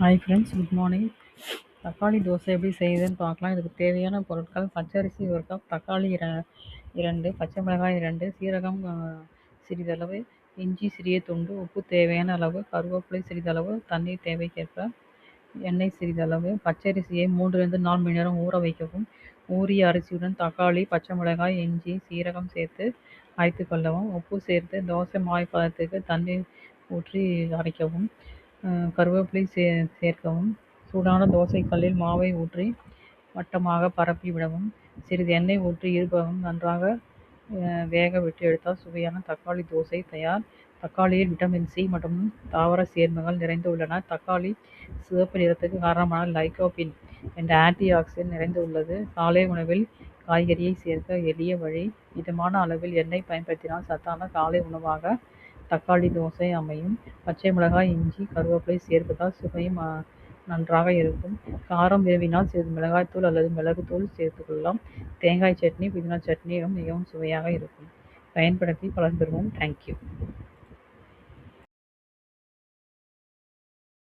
Hi friends, good morning. தக்காளி தோசை எப்படி செய்யுதுன்னு பார்க்கலாம். இதுக்கு தேவையான பொருட்கள்: பச்சரிசி 1 கப், தக்காளி 2, பச்சை மிளகாய் 2, சீரகம் சிறிதளவு, இஞ்சி சிறிய துண்டு, உப்பு தேவையான அளவு, கருவேப்பிலை சிறிதளவு, தண்ணீர் தேவைக்கேற்ப, எண்ணெய் சிறிதளவு. பச்சரிசியை 3-4 மணி நேரம் ஊற வைக்கவும். ஊறிய அரிசியுடன் தக்காளி, பச்சை மிளகாய், இஞ்சி, சீரகம் சேர்த்து அரைத்து கொள்ளவும். உப்பு சேர்த்து தோசை மாவு பதத்துக்கு தண்ணீர் ஊற்றி அரைக்கவும். கருவேப்பிலை சேர்க்கவும். சூடான தோசைக்கல்லில் மாவை ஊற்றி வட்டமாக பரப்பி விடவும். சிறிது எண்ணெய் ஊற்றி இருபுறமும் நன்றாக வேக விட்டு எடுத்தால் சுவையான தக்காளி தோசை தயார். தக்காளியில் விட்டமின் சி மற்றும் தாவர சேர்மங்கள் நிறைந்து உள்ளன. தக்காளி சிவப்பு நிறத்துக்கு காரணமான லைகோபின் என்ற ஆன்டி ஆக்சிடென்ட் நிறைந்து உள்ளது. காலை உணவில் காய்கறியை சேர்க்க எளிய வழி. மிதமான அளவில் எண்ணெய் பயன்படுத்தினால் சத்தான காலை உணவாக தக்காளி தோசை அமையும். பச்சை மிளகாய், இஞ்சி, கருவேப்பிலை சேர்ப்பதால் சுவையும் நன்றாக இருக்கும். காரம் விரும்பினால் சிறிது மிளகாய்த்தூள் அல்லது மிளகுத்தூள் சேர்த்துக்கொள்ளலாம். தேங்காய் சட்னி, புதினா சட்னியும் மிகவும் சுவையாக இருக்கும். பயன்படுத்தி பலன் பெறுவோம். தேங்க்யூ.